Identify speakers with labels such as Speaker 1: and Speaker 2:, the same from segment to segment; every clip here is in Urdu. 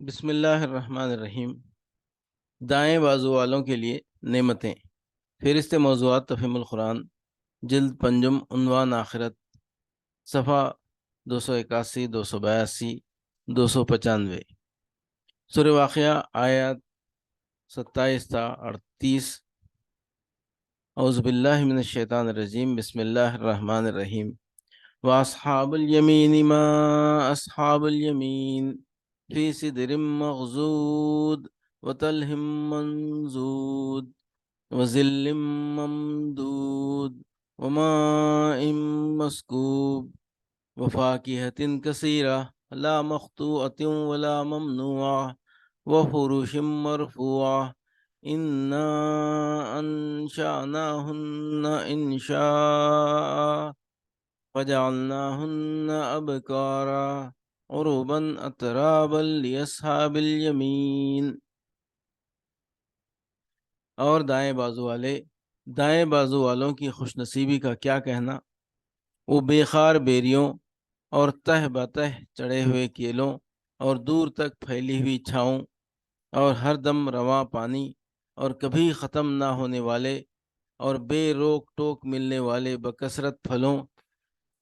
Speaker 1: بسم اللہ الرحمن الرحیم۔ دائیں بازو والوں کے لیے نعمتیں، فہرست موضوعات تفہیم القرآن، جلد پنجم، عنوان آخرت، صفحہ 281، 282، 295۔ سورہ واقعہ آیات 27 تا 38۔ اعوذ باللہ من الشیطان الرجیم، بسم اللہ الرحمن الرحیم۔ واصحاب الیمین ما اصحاب الیمین، فی صدر مغضود وطلح منضود وظل ممدود وماء مسکوب وفاکہۃ کثیرہ لا مقطوعۃ ولا ممنوعہ وفرش مرفوعہ انا انشأناہن انشاء فجعلناہن ابکارا عربا اترابا لاصحاب الیمین۔ اور دائیں بازو والوں کی خوش نصیبی کا کیا کہنا، وہ بے خار بیریوں اور تہ بتہ چڑھے ہوئے کیلوں اور دور تک پھیلی ہوئی چھاؤں اور ہر دم رواں پانی اور کبھی ختم نہ ہونے والے اور بے روک ٹوک ملنے والے بکثرت پھلوں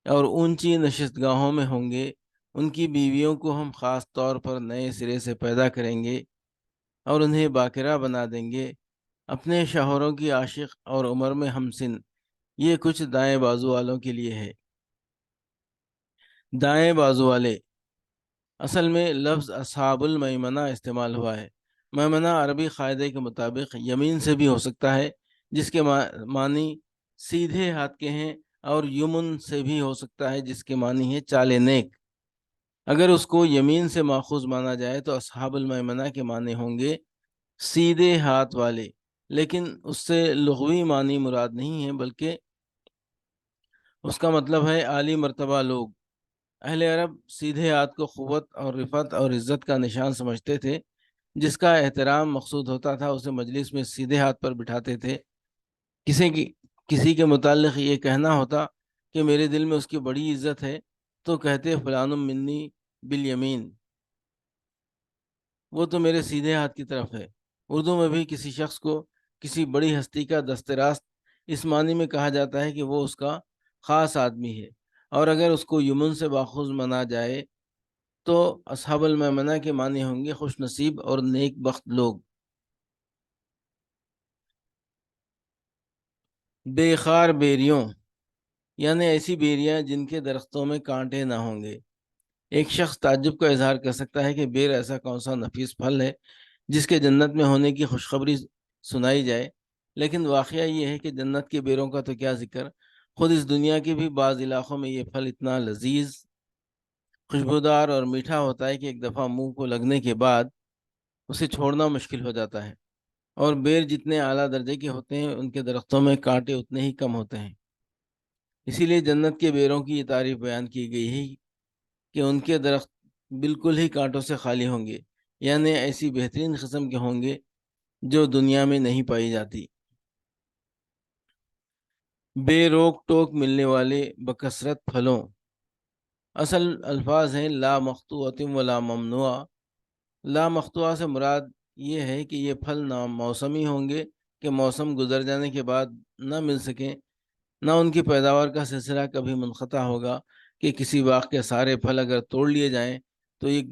Speaker 1: اور اونچی نشست گاہوں میں ہوں گے۔ ان کی بیویوں کو ہم خاص طور پر نئے سرے سے پیدا کریں گے اور انہیں باکرہ بنا دیں گے، اپنے شوہروں کی عاشق اور عمر میں ہمسن۔ یہ کچھ دائیں بازو والوں کے لیے ہے۔ دائیں بازو والے، اصل میں لفظ اصحاب المیمنہ استعمال ہوا ہے۔ میمنہ عربی قاعدے کے مطابق یمین سے بھی ہو سکتا ہے، جس کے معنی سیدھے ہاتھ کے ہیں، اور یمن سے بھی ہو سکتا ہے، جس کے معنی ہے چال نیک۔ اگر اس کو یمین سے ماخوذ مانا جائے تو اصحاب المیمنہ کے معنی ہوں گے سیدھے ہاتھ والے، لیکن اس سے لغوی معنی مراد نہیں ہے، بلکہ اس کا مطلب ہے عالی مرتبہ لوگ۔ اہل عرب سیدھے ہاتھ کو قوت اور رفعت اور عزت کا نشان سمجھتے تھے۔ جس کا احترام مقصود ہوتا تھا اسے مجلس میں سیدھے ہاتھ پر بٹھاتے تھے۔ کسی کے متعلق یہ کہنا ہوتا کہ میرے دل میں اس کی بڑی عزت ہے تو کہتے فلان منی بالیمین، وہ تو میرے سیدھے ہاتھ کی طرف ہے۔ اردو میں بھی کسی شخص کو کسی بڑی ہستی کا دست راست اس معنی میں کہا جاتا ہے کہ وہ اس کا خاص آدمی ہے، اور اگر اس کو یمن سے ماخوذ مانا جائے تو اصحاب المیمنہ کے معنی ہوں گے خوش نصیب اور نیک بخت لوگ۔ بے خار بیریوں، یعنی ایسی بیریاں جن کے درختوں میں کانٹے نہ ہوں گے۔ ایک شخص تعجب کا اظہار کر سکتا ہے کہ بیر ایسا کون سا نفیس پھل ہے جس کے جنت میں ہونے کی خوشخبری سنائی جائے، لیکن واقعہ یہ ہے کہ جنت کے بیروں کا تو کیا ذکر، خود اس دنیا کے بھی بعض علاقوں میں یہ پھل اتنا لذیذ، خوشبودار اور میٹھا ہوتا ہے کہ ایک دفعہ منہ کو لگنے کے بعد اسے چھوڑنا مشکل ہو جاتا ہے، اور بیر جتنے اعلیٰ درجے کے ہوتے ہیں ان کے درختوں میں کانٹے اتنے ہی کم ہوتے ہیں۔ اسی لیے جنت کے بیروں کی یہ تعریف بیان کی گئی ہے کہ ان کے درخت بالکل ہی کانٹوں سے خالی ہوں گے، یعنی ایسی بہترین قسم کے ہوں گے جو دنیا میں نہیں پائی جاتی۔ بے روک ٹوک ملنے والے بکثرت پھلوں، اصل الفاظ ہیں لا مقطوعۃ ولا ممنوع۔ لا مقطوعہ سے مراد یہ ہے کہ یہ پھل نہ موسمی ہوں گے کہ موسم گزر جانے کے بعد نہ مل سکیں، نہ ان کی پیداوار کا سلسلہ کبھی منقطع ہوگا کہ کسی باغ کے سارے پھل اگر توڑ لیے جائیں تو ایک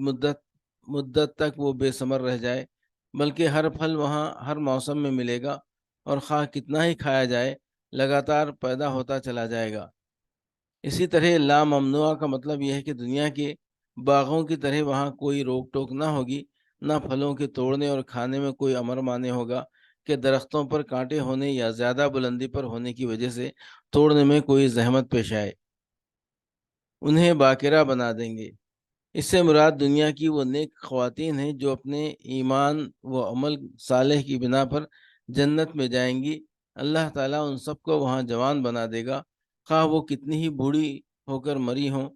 Speaker 1: مدت تک وہ بے ثمر رہ جائے، بلکہ ہر پھل وہاں ہر موسم میں ملے گا، اور خواہ کتنا ہی کھایا جائے لگاتار پیدا ہوتا چلا جائے گا۔ اسی طرح لا ممنوع کا مطلب یہ ہے کہ دنیا کے باغوں کی طرح وہاں کوئی روک ٹوک نہ ہوگی، نہ پھلوں کے توڑنے اور کھانے میں کوئی امر مانے ہوگا کہ درختوں پر کانٹے ہونے یا زیادہ بلندی پر ہونے کی وجہ سے توڑنے میں کوئی زحمت پیش آئے۔ انہیں باکرہ بنا دیں گے، اس سے مراد دنیا کی وہ نیک خواتین ہیں جو اپنے ایمان و عمل صالح کی بنا پر جنت میں جائیں گی۔ اللہ تعالیٰ ان سب کو وہاں جوان بنا دے گا، خواہ وہ کتنی ہی بوڑھی ہو کر مری ہوں،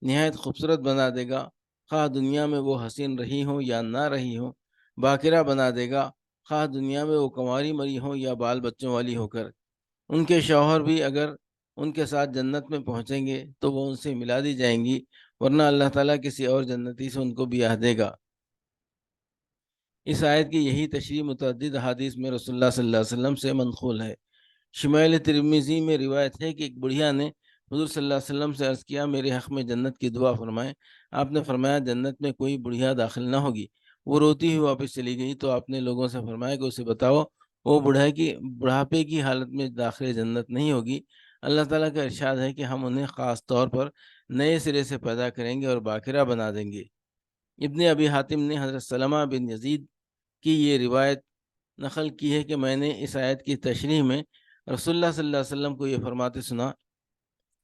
Speaker 1: نہایت خوبصورت بنا دے گا، خواہ دنیا میں وہ حسین رہی ہوں یا نہ رہی ہوں۔ باکرہ بنا دے گا، خواہ دنیا میں وہ کنواری مری ہوں یا بال بچوں والی ہو کر۔ ان کے شوہر بھی اگر ان کے ساتھ جنت میں پہنچیں گے تو وہ ان سے ملا دی جائیں گی، ورنہ اللہ تعالیٰ کسی اور جنتی سے ان کو بیاہ دے گا۔ اس آیت کی یہی تشریح متعدد حدیث میں رسول اللہ صلی اللہ علیہ وسلم سے منقول ہے۔ شمائل ترمذی میں روایت ہے کہ ایک بڑھیا نے حضور صلی اللہ علیہ وسلم سے عرض کیا، میرے حق میں جنت کی دعا فرمائیں۔ آپ نے فرمایا، جنت میں کوئی بڑھیا داخل نہ ہوگی۔ وہ روتی ہوئی واپس چلی گئی تو آپ نے لوگوں سے فرمایا کہ اسے بتاؤ وہ بڑھاپے کی حالت میں داخل جنت نہیں ہوگی۔ اللہ تعالیٰ کا ارشاد ہے کہ ہم انہیں خاص طور پر نئے سرے سے پیدا کریں گے اور باقرہ بنا دیں گے۔ ابن ابی حاتم نے حضرت سلمہ بن یزید کی یہ روایت نقل کی ہے کہ میں نے اس آیت کی تشریح میں رسول اللہ صلی اللہ علیہ وسلم کو یہ فرماتے سنا،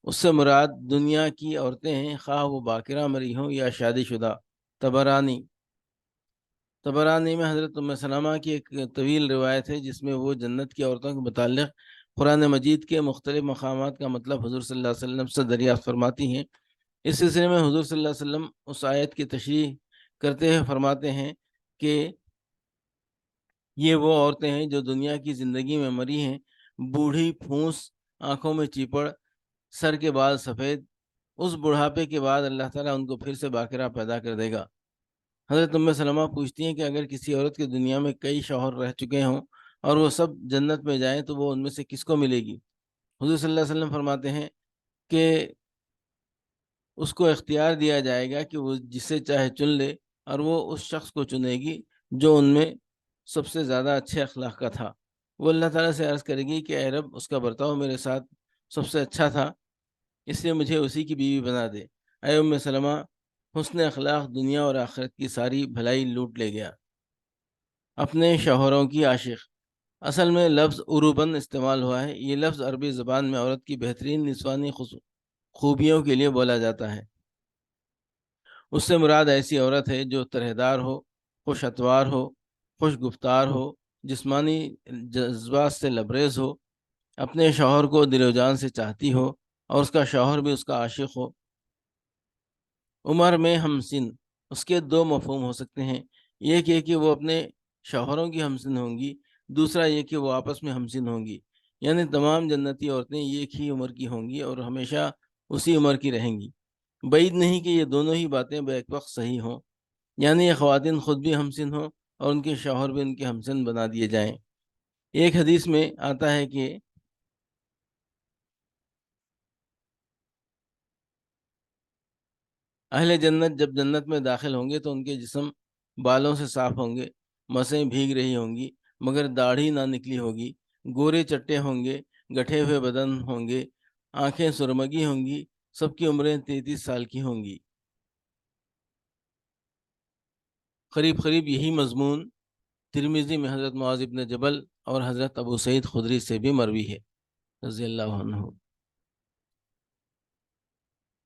Speaker 1: اس سے مراد دنیا کی عورتیں ہیں، خواہ وہ باقرہ مری ہوں یا شادی شدہ۔ طبرانی میں حضرت ام سلمہ کی ایک طویل روایت ہے جس میں وہ جنت کی عورتوں کے متعلق قرآن مجید کے مختلف مقامات کا مطلب حضور صلی اللہ علیہ وسلم سے دریافت فرماتی ہیں۔ اس سلسلے میں حضور صلی اللہ علیہ وسلم اس آیت کی تشریح کرتے ہوئے فرماتے ہیں کہ یہ وہ عورتیں ہیں جو دنیا کی زندگی میں مری ہیں، بوڑھی، پھونس، آنکھوں میں چیپڑ، سر کے بال سفید۔ اس بڑھاپے کے بعد اللہ تعالیٰ ان کو پھر سے باقرہ پیدا کر دے گا۔ حضرت ام سلمہ پوچھتی ہیں کہ اگر کسی عورت کے دنیا میں کئی شوہر رہ چکے ہوں اور وہ سب جنت میں جائیں تو وہ ان میں سے کس کو ملے گی؟ حضور صلی اللہ علیہ وسلم فرماتے ہیں کہ اس کو اختیار دیا جائے گا کہ وہ جسے چاہے چن لے، اور وہ اس شخص کو چنے گی جو ان میں سب سے زیادہ اچھے اخلاق کا تھا۔ وہ اللہ تعالیٰ سے عرض کرے گی کہ اے رب، اس کا برتاؤ میرے ساتھ سب سے اچھا تھا، اس لیے مجھے اسی کی بیوی بنا دے۔ اے ام سلمہ، حسن اخلاق دنیا اور آخرت کی ساری بھلائی لوٹ لے گیا۔ اپنے شوہروں کی عاشق، اصل میں لفظ عروباً استعمال ہوا ہے۔ یہ لفظ عربی زبان میں عورت کی بہترین نسوانی خوبیوں کے لیے بولا جاتا ہے۔ اس سے مراد ایسی عورت ہے جو طرحدار ہو، خوش اتوار ہو، خوش گفتار ہو، جسمانی جذبات سے لبریز ہو، اپنے شوہر کو دل و جان سے چاہتی ہو اور اس کا شوہر بھی اس کا عاشق ہو۔ عمر میں ہمسن، اس کے دو مفہوم ہو سکتے ہیں، ایک یہ کہ وہ اپنے شوہروں کی ہمسن ہوں گی، دوسرا یہ کہ وہ آپس میں ہمسن ہوں گی، یعنی تمام جنتی عورتیں ایک ہی عمر کی ہوں گی اور ہمیشہ اسی عمر کی رہیں گی۔ بعید نہیں کہ یہ دونوں ہی باتیں بیک وقت صحیح ہوں، یعنی یہ خواتین خود بھی ہمسن ہوں اور ان کے شوہر بھی ان کے ہمسن بنا دیے جائیں۔ ایک حدیث میں آتا ہے کہ اہل جنت جب جنت میں داخل ہوں گے تو ان کے جسم بالوں سے صاف ہوں گے، مسیں بھیگ رہی ہوں گی مگر داڑھی نہ نکلی ہوگی، گورے چٹے ہوں گے، گٹھے ہوئے بدن ہوں گے، آنکھیں سرمگی ہوں گی، سب کی عمریں 33 سال کی ہوں گی۔ قریب یہی مضمون ترمذی میں حضرت معاذ بن جبل اور حضرت ابو سعید خدری سے بھی مروی ہے رضی اللہ عنہ۔